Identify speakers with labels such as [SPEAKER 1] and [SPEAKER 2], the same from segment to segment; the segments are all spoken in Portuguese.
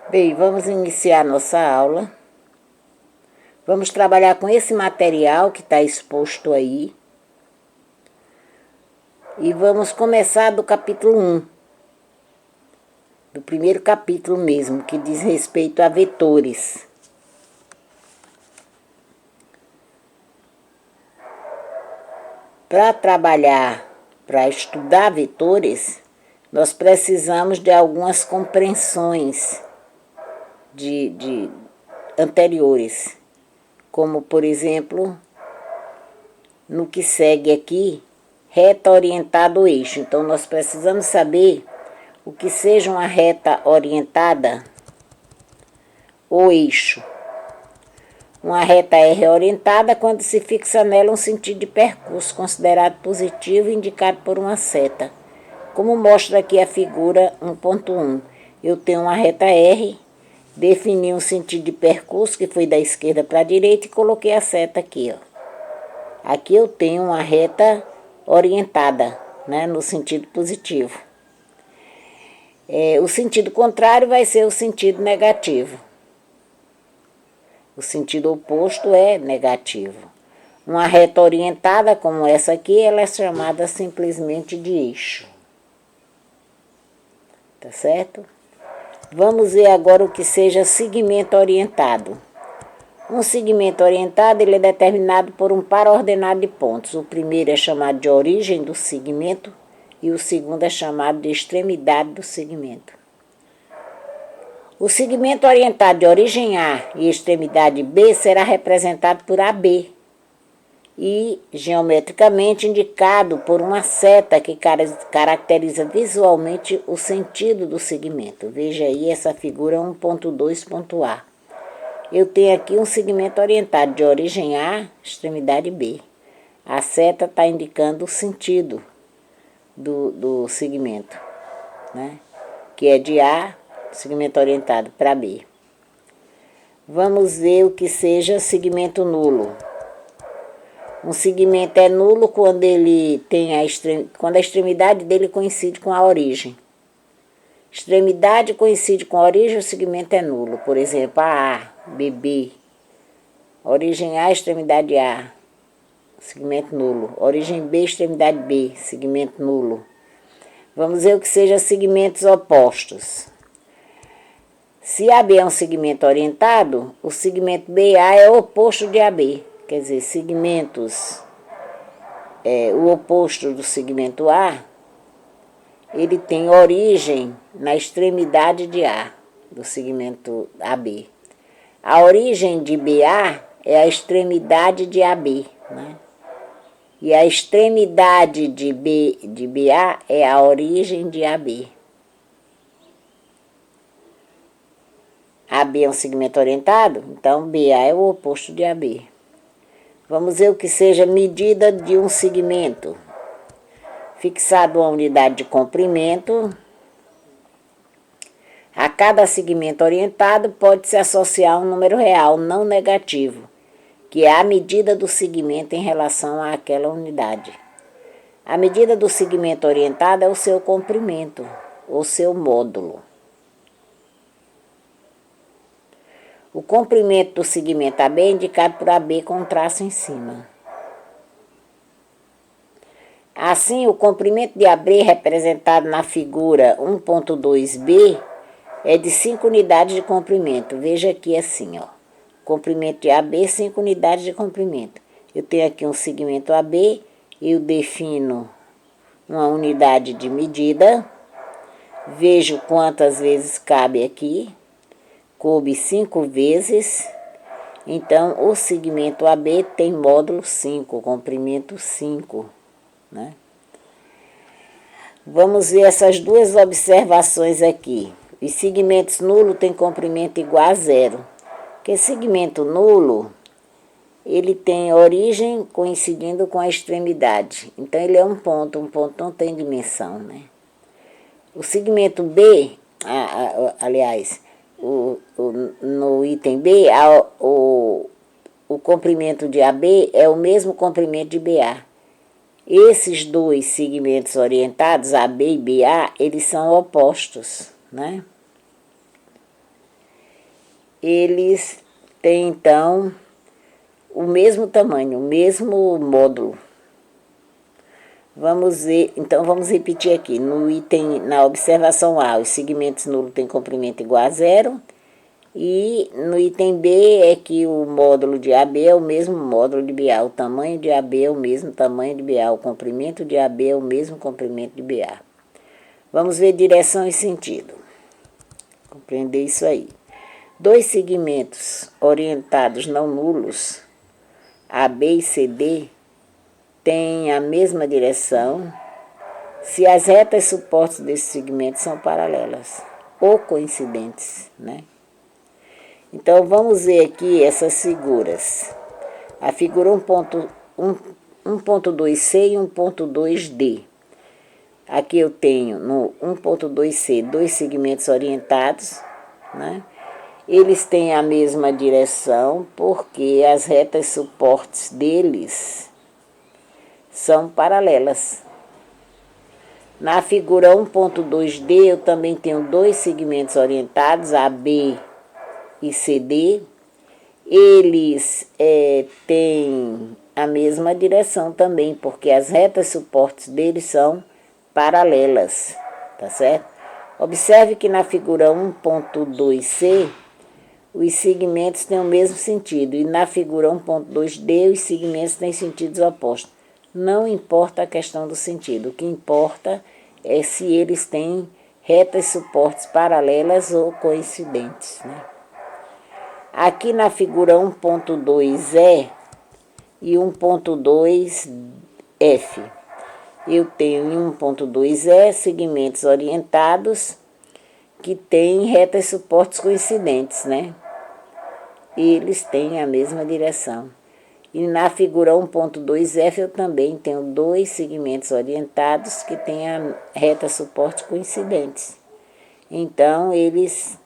[SPEAKER 1] Bem, vamos iniciar nossa aula. Vamos trabalhar com esse material que está exposto aí. E vamos começar do capítulo 1. Do primeiro capítulo mesmo, que diz respeito a vetores. Para trabalhar, para estudar vetores, nós precisamos de algumas compreensões anteriores, como, por exemplo, no que segue aqui, reta orientada ao eixo. Então, nós precisamos saber o que seja uma reta orientada ao eixo. Uma reta R orientada quando se fixa nela um sentido de percurso considerado positivo indicado por uma seta. Como mostra aqui a figura 1.1. Eu tenho uma reta R, defini um sentido de percurso que foi da esquerda para a direita e coloquei a seta aqui, ó. Aqui eu tenho uma reta orientada, né, no sentido positivo. O sentido contrário vai ser o sentido negativo. O sentido oposto é negativo. Uma reta orientada como essa aqui, ela é chamada simplesmente de eixo. Tá certo? Vamos ver agora o que seja segmento orientado. Um segmento orientado ele é determinado por um par ordenado de pontos. O primeiro é chamado de origem do segmento e o segundo é chamado de extremidade do segmento. O segmento orientado de origem A e extremidade B será representado por AB e geometricamente indicado por uma seta que caracteriza visualmente o sentido do segmento. Veja aí essa figura 1.2.A. Eu tenho aqui um segmento orientado de origem A, extremidade B. A seta está indicando o sentido do segmento, né? Que é de A, segmento orientado para B. Vamos ver o que seja segmento nulo. Um segmento é nulo quando ele tem quando a extremidade dele coincide com a origem. Extremidade coincide com a origem, o segmento é nulo. Por exemplo, A, BB. Origem A, extremidade A, segmento nulo. Origem B, extremidade B, segmento nulo. Vamos ver o que seja segmentos opostos. Se AB é um segmento orientado, o segmento BA é o oposto de AB. Quer dizer, segmentos, o oposto do segmento A, ele tem origem na extremidade de A, do segmento AB. A origem de BA é a extremidade de AB, né? E a extremidade de BA é a origem de AB. AB é um segmento orientado, então BA é o oposto de AB. Vamos ver o que seja medida de um segmento. Fixado uma unidade de comprimento, a cada segmento orientado pode-se associar um número real não negativo, que é a medida do segmento em relação àquela unidade. A medida do segmento orientado é o seu comprimento, ou seu módulo. O comprimento do segmento AB é indicado por AB com um traço em cima. Assim, o comprimento de AB, representado na figura 1.2b, é de 5 unidades de comprimento. Veja aqui assim, ó. Comprimento de AB, 5 unidades de comprimento. Eu tenho aqui um segmento AB, eu defino uma unidade de medida, vejo quantas vezes cabe aqui, coube 5 vezes, então o segmento AB tem módulo 5, comprimento 5, né? Vamos ver essas duas observações aqui. Os segmentos nulos têm comprimento igual a zero, porque segmento nulo, ele tem origem coincidindo com a extremidade. Então, ele é um ponto não tem dimensão, né? O segmento B, aliás, no item B, o comprimento de AB é o mesmo comprimento de BA. Esses dois segmentos orientados, AB e BA, eles são opostos, né? eles têm, então, o mesmo tamanho, o mesmo módulo. Vamos ver, então vamos repetir aqui. No item, na observação A, os segmentos nulos têm comprimento igual a zero. E no item B é que o módulo de AB é o mesmo módulo de BA. O tamanho de AB é o mesmo tamanho de BA. O comprimento de AB é o mesmo comprimento de BA. Vamos ver direção e sentido. Compreender isso aí. Dois segmentos orientados não nulos, AB e CD, têm a mesma direção se as retas suportes desses segmentos são paralelas ou coincidentes, né? Então, vamos ver aqui essas figuras. A figura 1.2C e 1.2D. Aqui eu tenho no 1.2C dois segmentos orientados, né? Eles têm a mesma direção porque as retas suportes deles são paralelas. Na figura 1.2D eu também tenho dois segmentos orientados, AB e CD. Eles têm a mesma direção também, porque as retas suportes deles são paralelas, tá certo? Observe que na figura 1.2C, os segmentos têm o mesmo sentido, e na figura 1.2D, os segmentos têm sentidos opostos. Não importa a questão do sentido, o que importa é se eles têm retas suportes paralelas ou coincidentes, né? Aqui na figura 1.2E e 1.2F, eu tenho em 1.2E segmentos orientados que têm retas suportes coincidentes, né? Eles têm a mesma direção. E na figura 1.2F eu também tenho dois segmentos orientados que têm a reta suporte coincidentes. Então, eles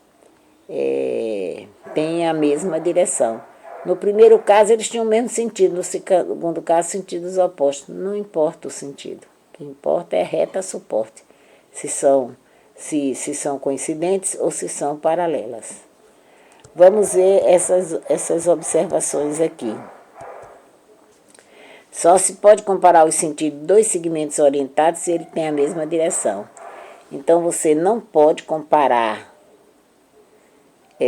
[SPEAKER 1] têm a mesma direção. No primeiro caso, eles tinham o mesmo sentido, no segundo caso, sentidos opostos. Não importa o sentido. O que importa é reta suporte. Se são coincidentes ou se são paralelas. Vamos ver essas observações aqui. Só se pode comparar os sentidos de dois segmentos orientados se eles têm a mesma direção. Então, você não pode comparar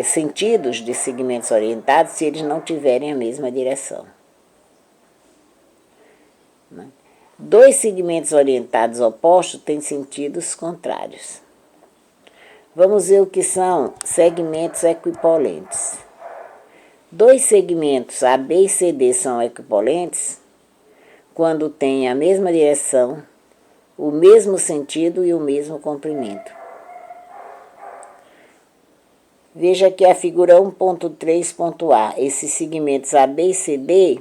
[SPEAKER 1] sentidos de segmentos orientados se eles não tiverem a mesma direção. Dois segmentos orientados opostos têm sentidos contrários. Vamos ver o que são segmentos equipolentes. Dois segmentos AB e CD são equipolentes quando têm a mesma direção, o mesmo sentido e o mesmo comprimento. Veja aqui a figura 1.3.A. Esses segmentos AB e CD,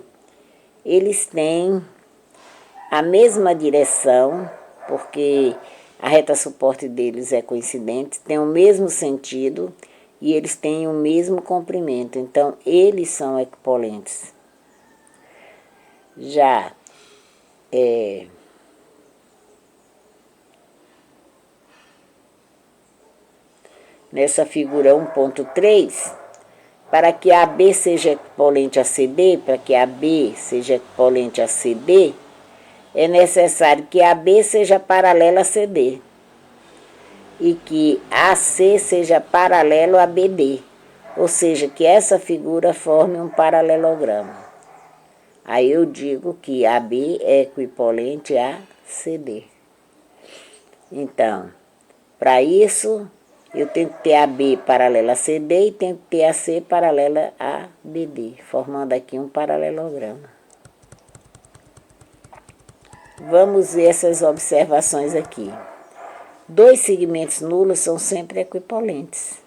[SPEAKER 1] eles têm a mesma direção, porque a reta suporte deles é coincidente, tem o mesmo sentido e eles têm o mesmo comprimento. Então, eles são equipolentes. Já nessa figura 1.3, para que AB seja equipolente a CD, para que AB seja equipolente a CD, é necessário que AB seja paralela a CD e que AC seja paralelo a BD, ou seja, que essa figura forme um paralelogramo. Aí eu digo que AB é equipolente a CD. Então, para isso, eu tenho que ter AB paralela a CD e tenho que ter AC paralela a BD, formando aqui um paralelogramo. Vamos ver essas observações aqui. Dois segmentos nulos são sempre equipolentes.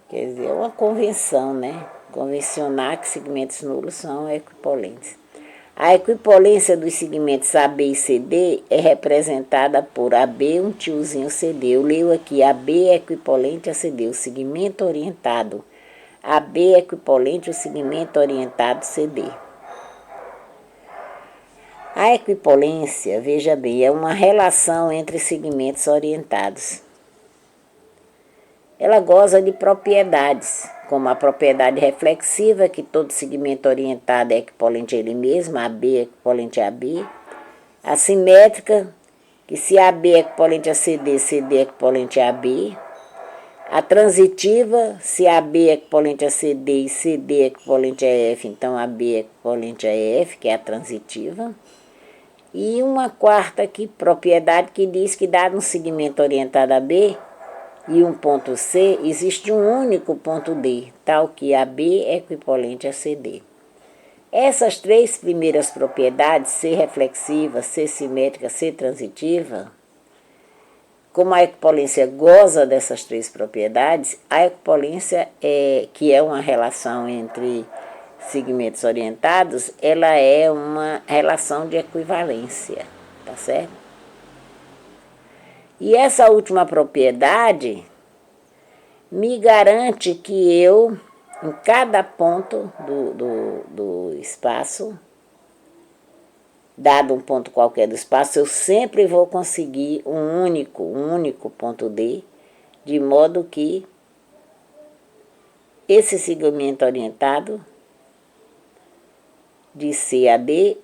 [SPEAKER 1] Quer dizer, é uma convenção, né? Convencionar que segmentos nulos são equipolentes. A equipolência dos segmentos AB e CD é representada por AB, um tiozinho CD. Eu leio aqui, AB é equipolente a CD, o segmento orientado. AB é equipolente ao segmento orientado CD. A equipolência, veja bem, é uma relação entre segmentos orientados. ela goza de propriedades, como a propriedade reflexiva, que todo segmento orientado é equivalente a ele mesmo, AB é equivalente a AB. A simétrica, que se AB é equivalente a CD, CD é equivalente a AB. A transitiva, se AB é equivalente a CD e CD é equivalente a F, então AB é equivalente a F, que é a transitiva. E uma quarta aqui, propriedade, que diz que dado um segmento orientado a B e um ponto C, existe um único ponto D, tal que AB é equivalente a CD. Essas três primeiras propriedades, C reflexiva, C simétrica, C transitiva, como a equipolência goza dessas três propriedades, a equipolência, que é uma relação entre segmentos orientados, ela é uma relação de equivalência, tá certo? E essa última propriedade me garante que eu, em cada ponto do espaço, dado um ponto qualquer do espaço, eu sempre vou conseguir um único ponto D, de modo que esse segmento orientado de C a D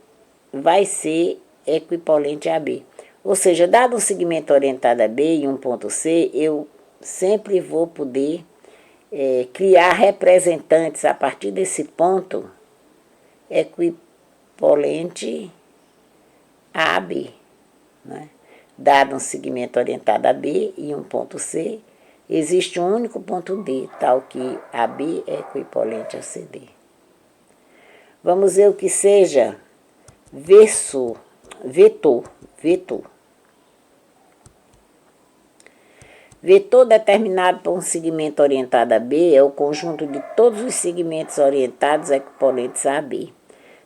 [SPEAKER 1] vai ser equivalente a B. Ou seja, dado um segmento orientado a B e um ponto C, eu sempre vou poder criar representantes a partir desse ponto equivalente a B, né? Dado um segmento orientado a B e um ponto C, existe um único ponto D, tal que AB é equivalente a CD. Vamos ver o que seja vetor. Vetor determinado por um segmento orientado a B é o conjunto de todos os segmentos orientados equivalentes a B.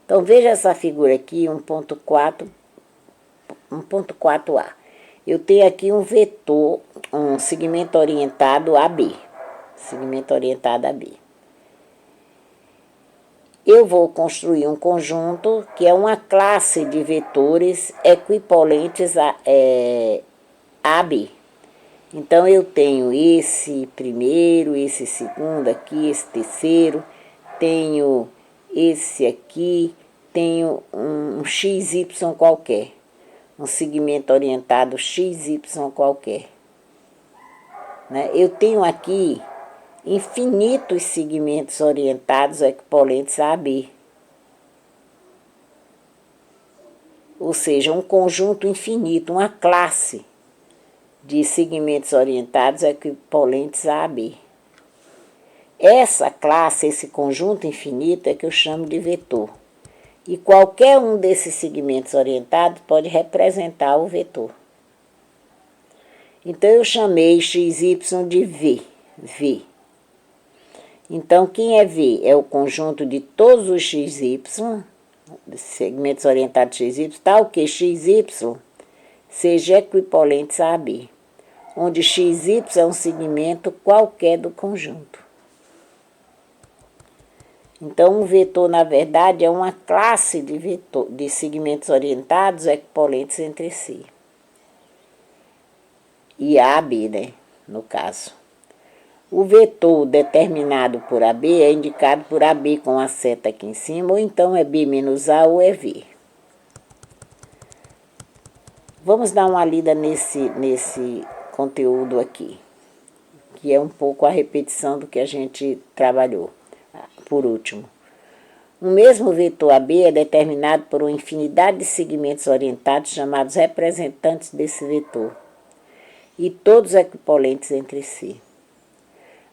[SPEAKER 1] Então, veja essa figura aqui, 1.4a. Eu tenho aqui um vetor, um segmento orientado a B. Segmento orientado a B. Eu vou construir um conjunto que é uma classe de vetores equivalentes a B. Então, eu tenho esse primeiro, esse segundo aqui, esse terceiro, tenho esse aqui, tenho um XY qualquer, um segmento orientado XY qualquer. Né? Eu tenho aqui infinitos segmentos orientados equivalentes a B. Ou seja, um conjunto infinito, uma classe de segmentos orientados equivalentes a AB. Essa classe, esse conjunto infinito é que eu chamo de vetor. E qualquer um desses segmentos orientados pode representar o vetor. Então, eu chamei XY de V. Então, quem é V? É o conjunto de todos os XY, segmentos orientados XY, tal que XY seja equivalentes a AB, onde XY é um segmento qualquer do conjunto. Então, um vetor, na verdade, é uma classe de segmentos orientados equivalentes entre si. E AB, né, no caso. O vetor determinado por AB é indicado por AB com a seta aqui em cima, ou então é B menos A ou é V. Vamos dar uma lida nesse conteúdo aqui, que é um pouco a repetição do que a gente trabalhou. Por último, o mesmo vetor AB é determinado por uma infinidade de segmentos orientados chamados representantes desse vetor, e todos equivalentes entre si.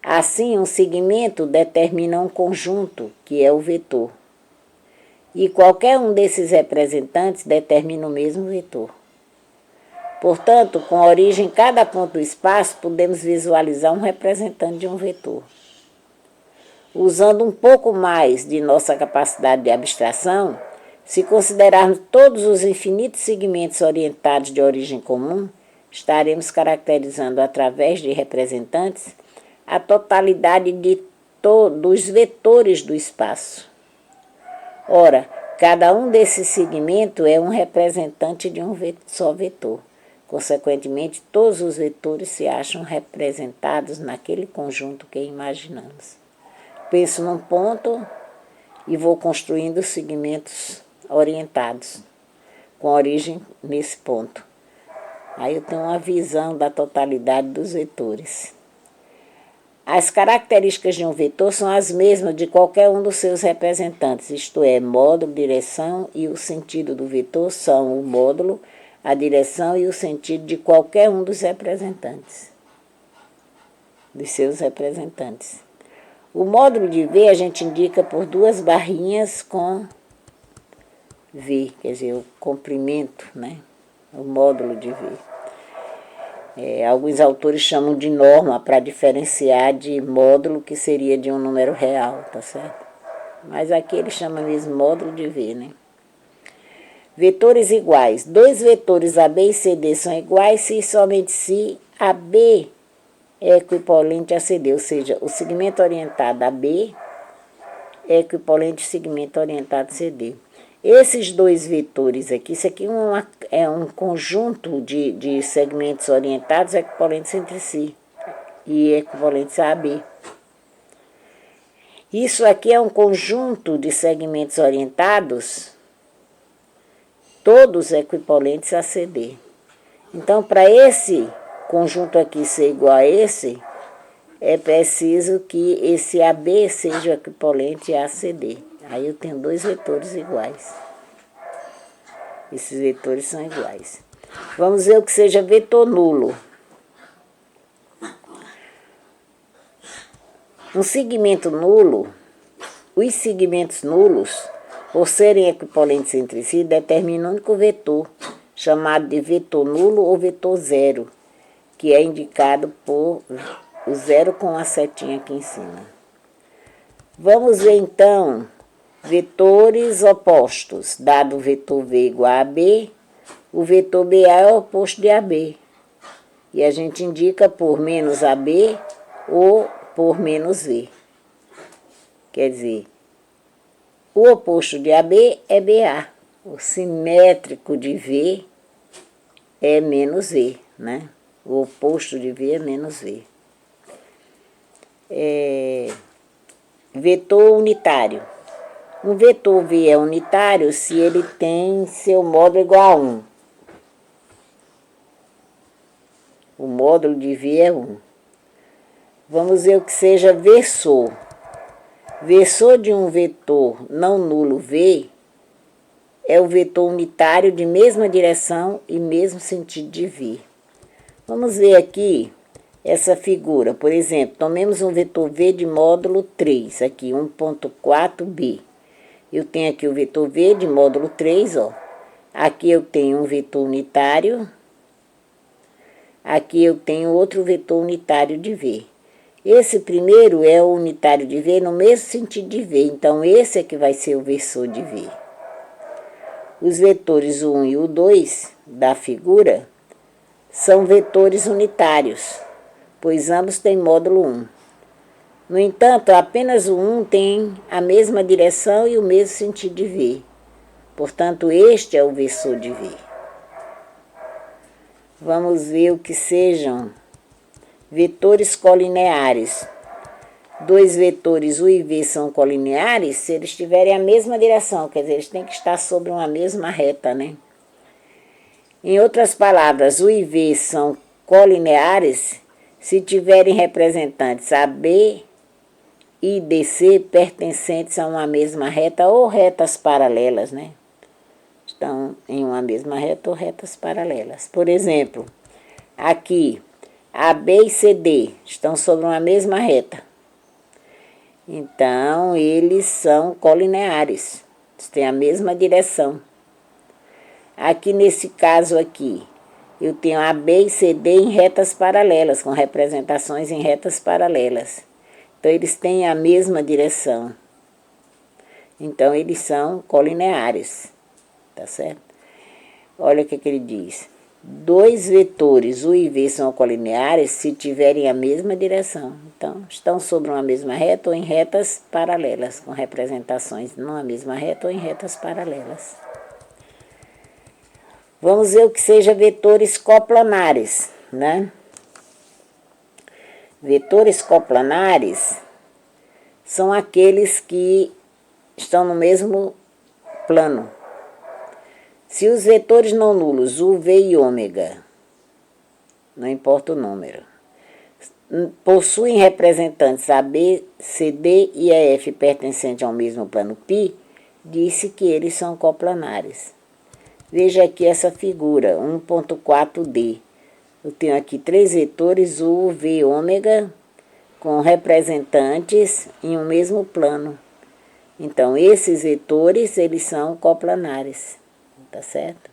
[SPEAKER 1] Assim, um segmento determina um conjunto, que é o vetor, e qualquer um desses representantes determina o mesmo vetor. Portanto, com origem em cada ponto do espaço, podemos visualizar um representante de um vetor. Usando um pouco mais de nossa capacidade de abstração, se considerarmos todos os infinitos segmentos orientados de origem comum, estaremos caracterizando através de representantes a totalidade dos vetores do espaço. Ora, cada um desses segmentos é um representante de um só vetor. Consequentemente, todos os vetores se acham representados naquele conjunto que imaginamos. Penso num ponto e vou construindo segmentos orientados, com origem nesse ponto. Aí eu tenho uma visão da totalidade dos vetores. As características de um vetor são as mesmas de qualquer um dos seus representantes, isto é, módulo, direção e o sentido do vetor são o módulo, a direção e o sentido de qualquer um dos representantes, dos seus representantes. O módulo de V a gente indica por duas barrinhas com V, quer dizer, o comprimento, né? O módulo de V. Alguns autores chamam de norma para diferenciar de módulo, que seria de um número real, tá certo? Mas aqui ele chama mesmo módulo de V, né? Vetores iguais. Dois vetores AB e CD são iguais se somente se AB é equivalente a CD, ou seja, o segmento orientado AB é equivalente ao segmento orientado CD. Esses dois vetores aqui, isso aqui é um conjunto de segmentos orientados equivalentes entre si e equivalentes a AB. Isso aqui é um conjunto de segmentos orientados, todos equivalentes a CD. Então, para esse conjunto aqui ser igual a esse, é preciso que esse AB seja equivalente a CD. Aí eu tenho dois vetores iguais. Esses vetores são iguais. Vamos ver o que seja vetor nulo. Um segmento nulo, os segmentos nulos, por serem equivalentes entre si, determinam um único vetor, chamado de vetor nulo ou vetor zero, que é indicado por o zero com a setinha aqui em cima. Vamos ver então vetores opostos. Dado o vetor V igual a AB, o vetor BA é o oposto de AB. E a gente indica por menos AB ou por menos V. Quer dizer, o oposto de AB é BA. O simétrico de V é menos V, né? O oposto de V é menos V. Vetor unitário. Um vetor V é unitário se ele tem seu módulo igual a 1. O módulo de V é 1. Vamos ver o que seja versor. Versor de um vetor não nulo V é o vetor unitário de mesma direção e mesmo sentido de V. Vamos ver aqui essa figura. Por exemplo, tomemos um vetor V de módulo 3, aqui 1.4b. Eu tenho aqui o vetor V de módulo 3, ó. Aqui eu tenho um vetor unitário. Aqui eu tenho outro vetor unitário de V. Esse primeiro é o unitário de V no mesmo sentido de V. Então, esse é que vai ser o versor de V. Os vetores 1 e o 2 da figura são vetores unitários, pois ambos têm módulo 1. No entanto, apenas o 1 tem a mesma direção e o mesmo sentido de V. Portanto, este é o versor de V. Vamos ver o que sejam vetores colineares. Dois vetores U e V são colineares se eles tiverem a mesma direção, quer dizer, eles têm que estar sobre uma mesma reta, né? Em outras palavras, U e V são colineares se tiverem representantes AB e DC pertencentes a uma mesma reta ou retas paralelas, né? Estão em uma mesma reta ou retas paralelas. Por exemplo, aqui, AB e CD estão sobre uma mesma reta. Então, eles são colineares, eles têm a mesma direção. Aqui, nesse caso aqui, eu tenho AB e CD em retas paralelas, com representações em retas paralelas. Então, eles têm a mesma direção. Então, eles são colineares, tá certo? Olha o que ele diz. Dois vetores U e V são colineares se tiverem a mesma direção. Então, estão sobre uma mesma reta ou em retas paralelas, com representações numa mesma reta ou em retas paralelas. Vamos ver o que seja vetores coplanares, né? Vetores coplanares são aqueles que estão no mesmo plano. Se os vetores não nulos, U, V e ômega, não importa o número, possuem representantes A, B, C, D e E, F pertencentes ao mesmo plano π, disse que eles são coplanares. Veja aqui essa figura, 1.4D. Eu tenho aqui 3 vetores U, V, ômega, com representantes em um mesmo plano. Então, esses vetores, eles são coplanares, tá certo?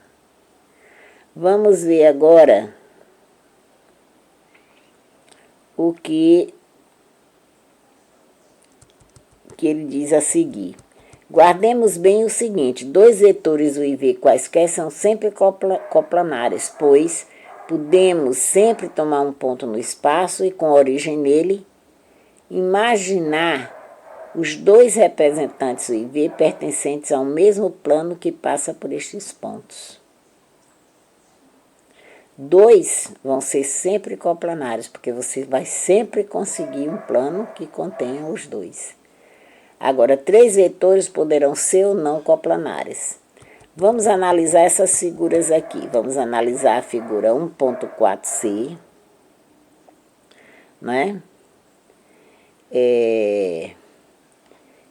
[SPEAKER 1] Vamos ver agora o que ele diz a seguir. Guardemos bem o seguinte, 2 vetores U e V quaisquer são sempre coplanares, pois podemos sempre tomar um ponto no espaço e com origem nele, imaginar os 2 representantes U e V pertencentes ao mesmo plano que passa por estes pontos. 2 vão ser sempre coplanares, porque você vai sempre conseguir um plano que contenha os 2. Agora, 3 vetores poderão ser ou não coplanares. Vamos analisar essas figuras aqui. Vamos analisar a figura 1.4c, né?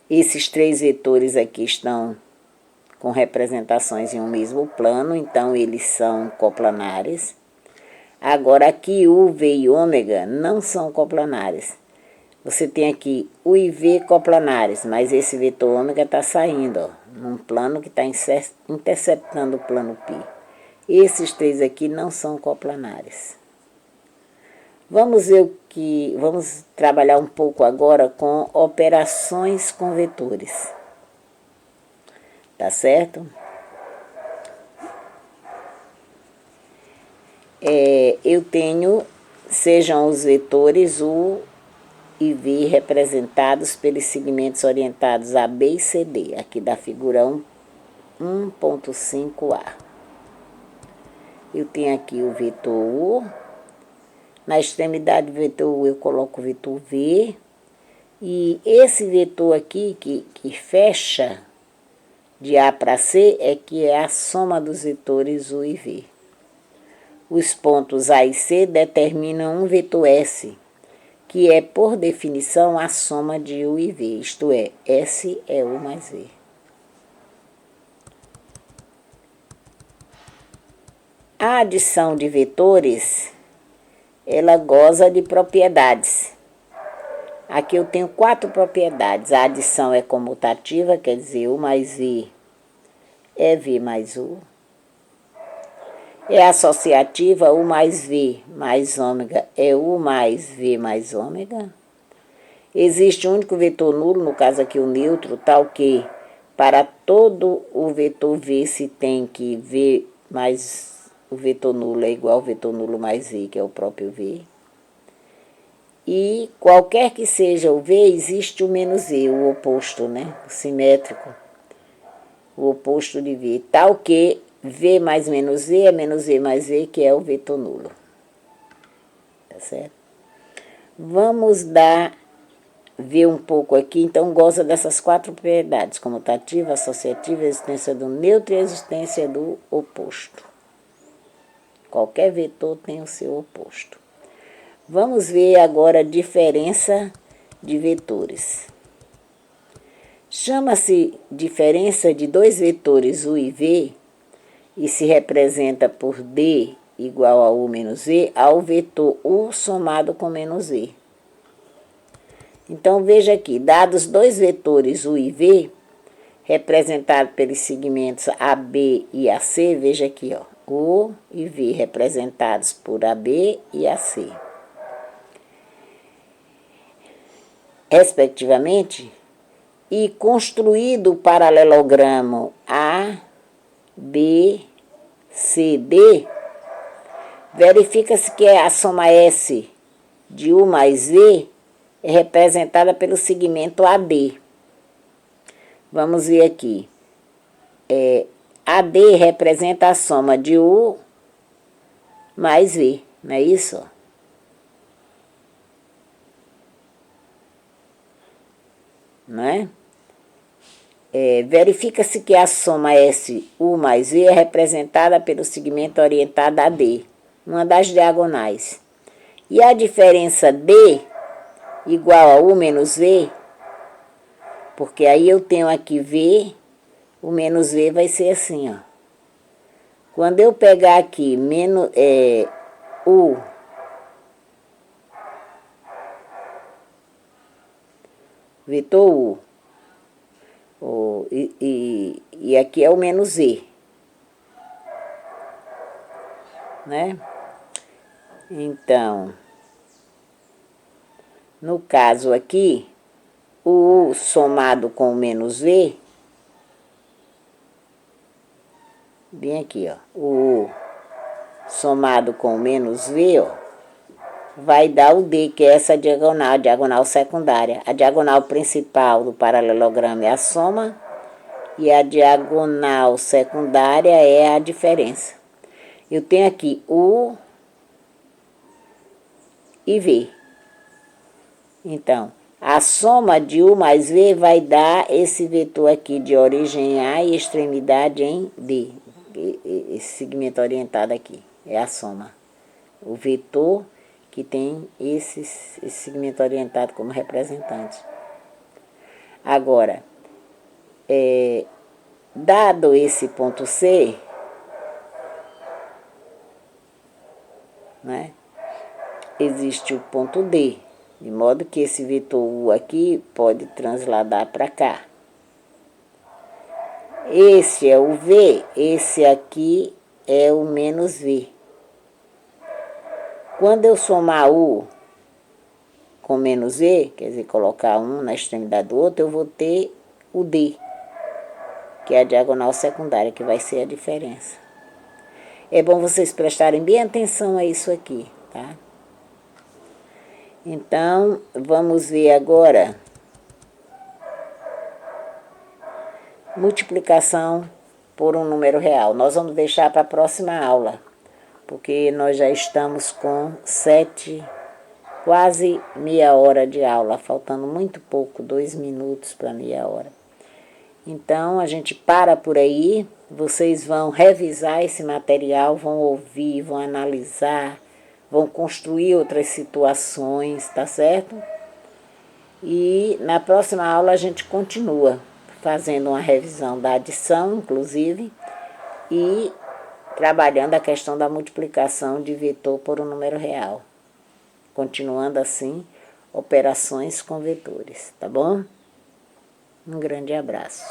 [SPEAKER 1] Esses 3 vetores aqui estão com representações em um mesmo plano, então eles são coplanares. Agora, aqui U, V e ômega não são coplanares. Você tem aqui U e V coplanares, mas esse vetor ômega está saindo, ó, num plano que está interceptando o plano π. Esses 3 aqui não são coplanares. Vamos trabalhar um pouco agora com operações com vetores. Tá certo? Eu tenho, sejam os vetores U e V representados pelos segmentos orientados A, B e C, D, aqui da figura 1.5a. Eu tenho aqui o vetor U, na extremidade do vetor U eu coloco o vetor V, e esse vetor aqui que fecha de A para C que é a soma dos vetores U e V. Os pontos A e C determinam um vetor S, que é, por definição, a soma de U e V, isto é, S é U mais V. A adição de vetores, ela goza de propriedades. Aqui eu tenho 4 propriedades. A adição é comutativa, quer dizer, U mais V é V mais U. É associativa, U mais V mais ômega é U mais V mais ômega. Existe um único vetor nulo, no caso aqui o neutro, tal que para todo o vetor V se tem que V mais o vetor nulo é igual ao vetor nulo mais V, que é o próprio V. E qualquer que seja o V, existe o menos V, o oposto, né? O simétrico, o oposto de V, tal que V mais menos V é menos V mais V, que é o vetor nulo. Tá certo? Vamos ver um pouco aqui, então goza dessas 4 propriedades, comutativa, associativa, existência do neutro e existência do oposto. Qualquer vetor tem o seu oposto. Vamos ver agora a diferença de vetores. Chama-se diferença de 2 vetores U e V, e se representa por D igual a U menos V, ao vetor U somado com menos V. Então, veja aqui, dados 2 vetores U e V, representados pelos segmentos AB e AC, veja aqui, ó, U e V representados por AB e AC. Respectivamente, e construído o paralelogramo A, B, C, D, verifica-se que a soma S de U mais V é representada pelo segmento AD. Vamos ver aqui. AD representa a soma de U mais V, não é isso? Não é? Verifica-se que a soma SU mais V é representada pelo segmento orientado AD, uma das diagonais. E a diferença D igual a U menos V, porque aí eu tenho aqui V, o menos V vai ser assim, ó. Quando eu pegar aqui menos, U, vetor U, e aqui é o menos E, né? Então, no caso aqui, o U somado com o menos V, bem aqui, ó, o U somado com o menos V, ó, vai dar o D, que é essa diagonal, a diagonal secundária. A diagonal principal do paralelogramo é a soma, e a diagonal secundária é a diferença. Eu tenho aqui U e V. Então, a soma de U mais V vai dar esse vetor aqui de origem A e extremidade em D. Esse segmento orientado aqui é a soma. O vetor que tem esse segmento orientado como representante. Agora, dado esse ponto C, né, existe o ponto D, de modo que esse vetor U aqui pode transladar para cá. Esse é o V, esse aqui é o menos V. Quando eu somar U com menos V, quer dizer, colocar um na extremidade do outro, eu vou ter o D, que é a diagonal secundária, que vai ser a diferença. É bom vocês prestarem bem atenção a isso aqui, tá? Então, vamos ver agora multiplicação por um número real. Nós vamos deixar para a próxima aula, porque nós já estamos com quase meia hora de aula, faltando muito pouco, 2 minutos para meia hora. Então, a gente para por aí, vocês vão revisar esse material, vão ouvir, vão analisar, vão construir outras situações, tá certo? E na próxima aula a gente continua fazendo uma revisão da adição, inclusive, e trabalhando a questão da multiplicação de vetor por um número real. Continuando assim, operações com vetores, tá bom? Um grande abraço.